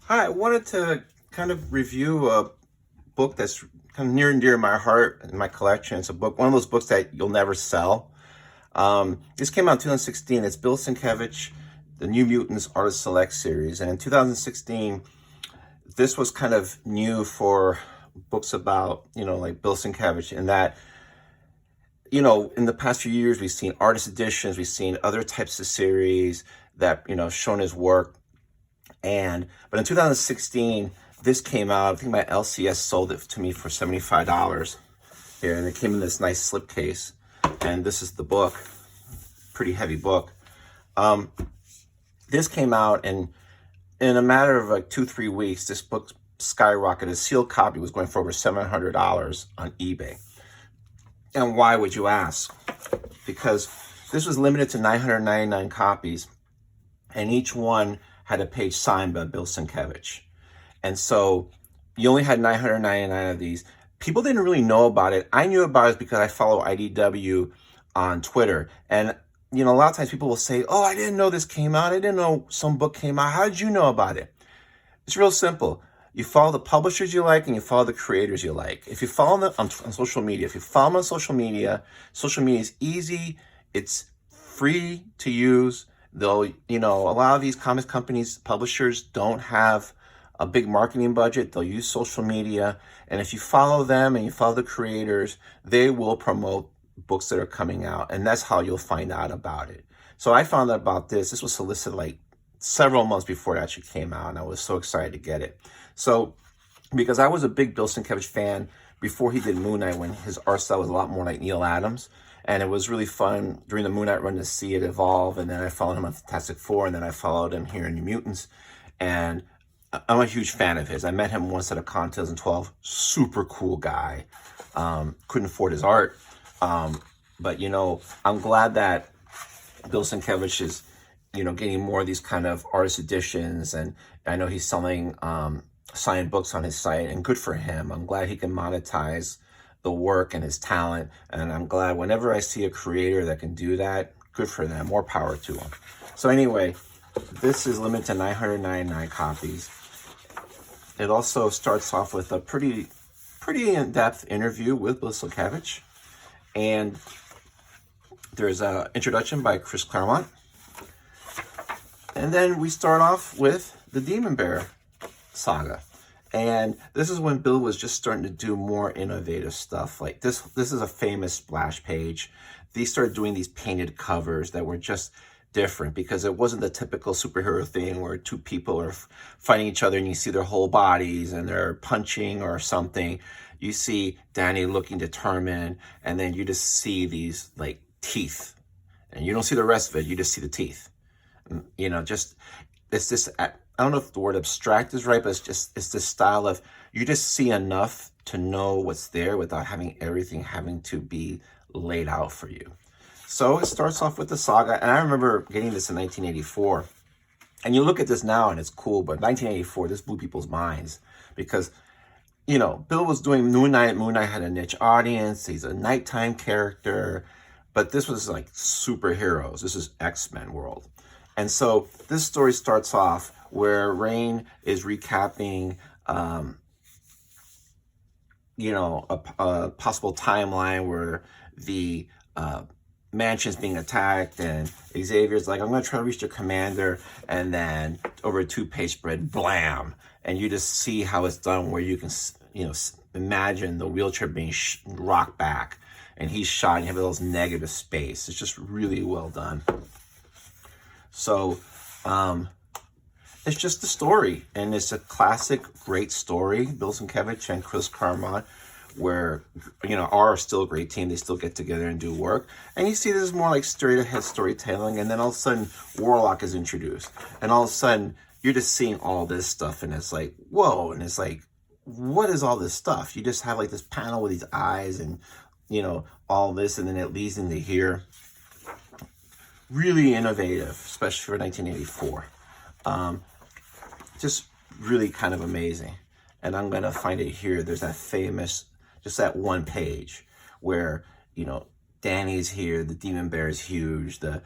Hi, I wanted to kind of review a book that's kind of near and dear to my heart in my collection. It's one of those books that you'll never sell. This came out in 2016. It's Bill Sienkiewicz, the New Mutants Artist Select series. And in 2016, this was kind of new for books about, like Bill Sienkiewicz, in that, in the past few years, we've seen artist editions, we've seen other types of series that, shown his work. But in 2016, this came out. I think my LCS sold it to me for $75 here, and it came in this nice slipcase. And this is the book, pretty heavy book. This came out, and in a matter of like 2-3 weeks, this book skyrocketed. A sealed copy was going for over $700 on eBay. And why, would you ask? Because this was limited to 999 copies, and each one had a page signed by Bill Sienkiewicz. And so you only had 999 of these. People didn't really know about it. I knew about it because I follow IDW on Twitter. And, a lot of times people will say, oh, I didn't know this came out. I didn't know some book came out. How did you know about it? It's real simple. You follow the publishers you like and you follow the creators you like. If you follow them on social media, social media is easy. It's free to use. Though, a lot of these comics companies, publishers don't have a big marketing budget. They'll use social media. And if you follow them and you follow the creators, they will promote books that are coming out. And that's how you'll find out about it. So I found out about this. This was solicited like several months before it actually came out. And I was so excited to get it. So, because I was a big Bill Sienkiewicz fan before he did Moon Knight, when his art style was a lot more like Neil Adams. And it was really fun during the Moon Knight run to see it evolve. And then I followed him on Fantastic Four, and then I followed him here in New Mutants. And I'm a huge fan of his. I met him once at a con in 2012. Super cool guy. Couldn't afford his art. But, I'm glad that Bill Sienkiewicz is, getting more of these kind of artist editions. And I know he's selling signed books on his site, and good for him. I'm glad he can monetize the work and his talent, and I'm glad whenever I see a creator that can do that, good for them, more power to them. So anyway, this is limited to 999 copies. It also starts off with a pretty in-depth interview with Bill Sienkiewicz, and there's an introduction by Chris Claremont, and then we start off with the Demon Bear saga. And this is when Bill was just starting to do more innovative stuff. Like this is a famous splash page. They started doing these painted covers that were just different, because it wasn't the typical superhero thing where two people are fighting each other and you see their whole bodies and they're punching or something. You see Danny looking determined, and then you just see these like teeth, and you don't see the rest of it. You just see the teeth. It's this. I don't know if the word abstract is right, but it's this style of, you just see enough to know what's there without having everything having to be laid out for you. So it starts off with the saga, and I remember getting this in 1984. And you look at this now and it's cool, but 1984, this blew people's minds because, Bill was doing Moon Knight. Moon Knight had a niche audience. He's a nighttime character, but this was like superheroes. This is X-Men world. And so this story starts off where Rain is recapping, a possible timeline where the mansion's being attacked, and Xavier's like, I'm going to try to reach the commander, and then over a 2-page spread, blam, and you just see how it's done, where you can, imagine the wheelchair being rocked back, and he's shot, and you have those negative space. It's just really well done. So, it's just a story, and it's a classic, great story. Bill Sienkiewicz and Chris Claremont, where, are still a great team. They still get together and do work. And you see this is more like straight-ahead storytelling, and then all of a sudden, Warlock is introduced. And all of a sudden, you're just seeing all this stuff, and it's like, whoa, and it's like, what is all this stuff? You just have like this panel with these eyes and, all this, and then it leads into here. Really innovative, especially for 1984. Just really kind of amazing. And I'm going to find it here. There's that famous, just that one page where, Danny's here, the Demon Bear is huge, the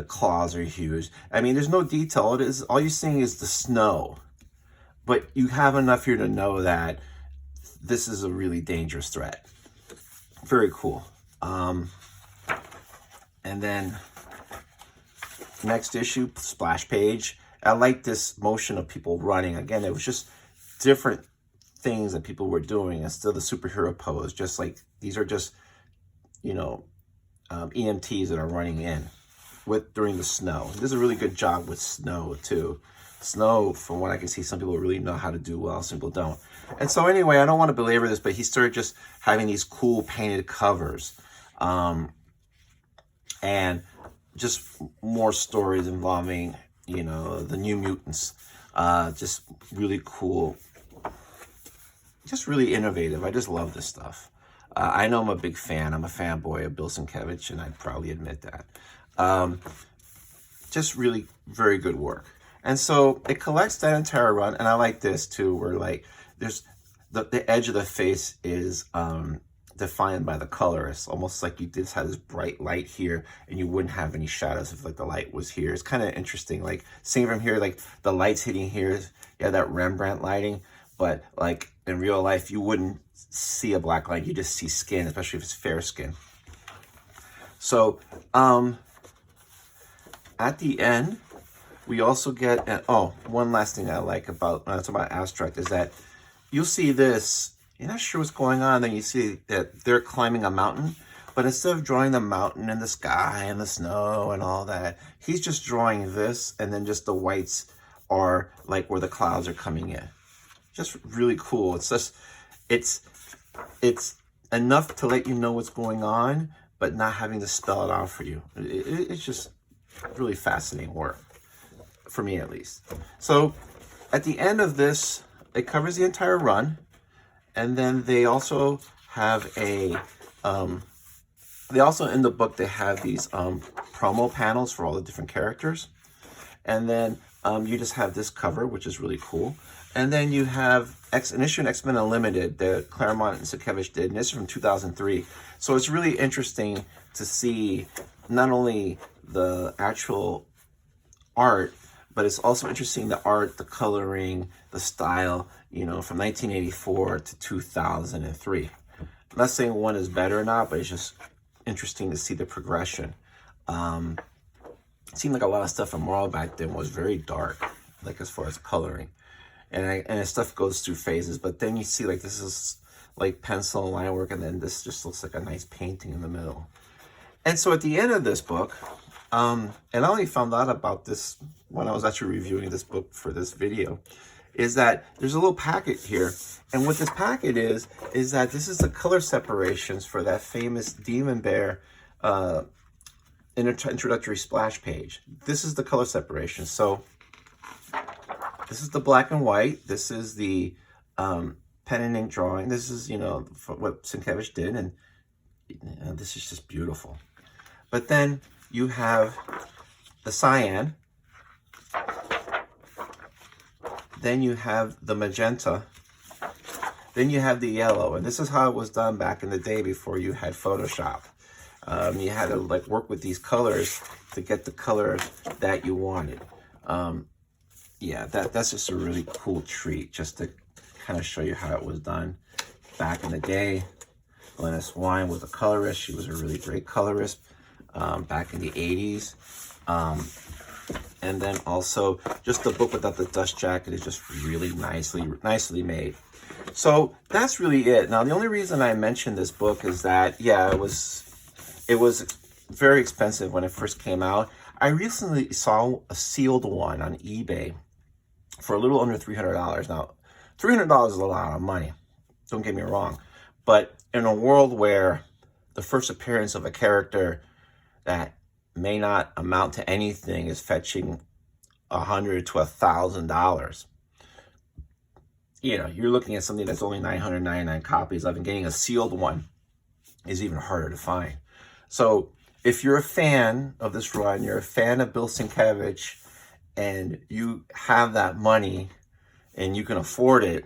claws are huge. I mean, there's no detail. All you're seeing is the snow but you have enough here to know that this is a really dangerous threat. Very cool. And then next issue, splash page. I like this motion of people running. Again, it was just different things that people were doing instead of the superhero pose. Just like these are just, you know, EMTs that are running in during the snow. This is a really good job with snow too. Snow, from what I can see, some people really know how to do well, some people don't. And so anyway, I don't want to belabor this, but he started just having these cool painted covers. And just more stories involving, you know, the New Mutants. Just really cool. Just really innovative. I just love this stuff. I know I'm a big fan. I'm a fanboy of Bill Sienkiewicz, and I'd probably admit that. Just really very good work. And so it collects that entire run, and I like this too, where like there's the edge of the face is defined by the color. It's almost like you just had this bright light here, and you wouldn't have any shadows if like the light was here. It's kind of interesting. Like seeing from here, like the light's hitting here, yeah, that Rembrandt lighting, but like in real life, you wouldn't see a black light. You just see skin, especially if it's fair skin. So at the end, we also get, one last thing I like about, when I talk about abstract, is that you'll see this, you're not sure what's going on, then you see that they're climbing a mountain, but instead of drawing the mountain and the sky and the snow and all that, he's just drawing this, and then just the whites are like where the clouds are coming in. Just really cool. It's just, it's enough to let you know what's going on, but not having to spell it out for you. It's just really fascinating work, for me at least. So at the end of this, it covers the entire run, and then they also have a, they also in the book, they have these promo panels for all the different characters. And then you just have this cover, which is really cool. And then you have an issue in X-Men Unlimited that Claremont and Sienkiewicz did, and this is from 2003. So it's really interesting to see not only the actual art, but it's also interesting the art, the coloring, the style, you know, from 1984 to 2003. I'm not saying one is better or not, but it's just interesting to see the progression. It seemed like a lot of stuff from Marvel back then was very dark, like as far as coloring. And stuff goes through phases, but then you see like this is like pencil and line work, and then this just looks like a nice painting in the middle. And so at the end of this book, and I only found out about this when I was actually reviewing this book for this video, is that there's a little packet here. And what this packet is that this is the color separations for that famous Demon Bear introductory splash page. This is the color separation. So this is the black and white. This is the pen and ink drawing. This is, you know, what Sienkiewicz did, and this is just beautiful. But then you have the cyan. Then you have the magenta. Then you have the yellow, and this is how it was done back in the day before you had Photoshop. You had to like work with these colors to get the color that you wanted. Yeah, that's just a really cool treat, just to kind of show you how it was done back in the day. Glennis Wine was a colorist. She was a really great colorist back in the 80s. And then also just the book without the dust jacket is just really nicely made. So that's really it. Now, the only reason I mentioned this book is that, yeah, it was very expensive when it first came out. I recently saw a sealed one on eBay for a little under $300. Now, $300 is a lot of money. Don't get me wrong. But in a world where the first appearance of a character that may not amount to anything is fetching $100 to $1,000, you know, you're looking at something that's only 999 copies of, and getting a sealed one is even harder to find. So if you're a fan of this run, you're a fan of Bill Sienkiewicz, and you have that money and you can afford it,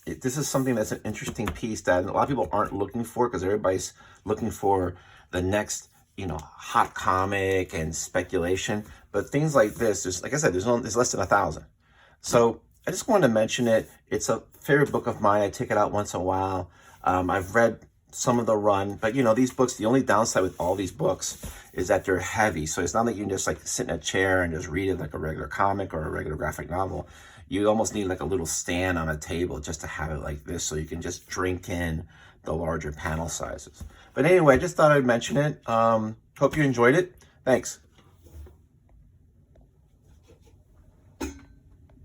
this is something that's an interesting piece that a lot of people aren't looking for, because everybody's looking for the next, you know, hot comic and speculation. But things like this, there's, like I said, there's less than 1,000. So I just wanted to mention it. It's a favorite book of mine. I take it out once in a while. I've read some of the run, but you know, these books, the only downside with all these books is that they're heavy. So it's not like you can just like sit in a chair and just read it like a regular comic or a regular graphic novel. You almost need like a little stand on a table just to have it like this, so you can just drink in the larger panel sizes. But anyway, I just thought I'd mention it. Hope you enjoyed it. Thanks.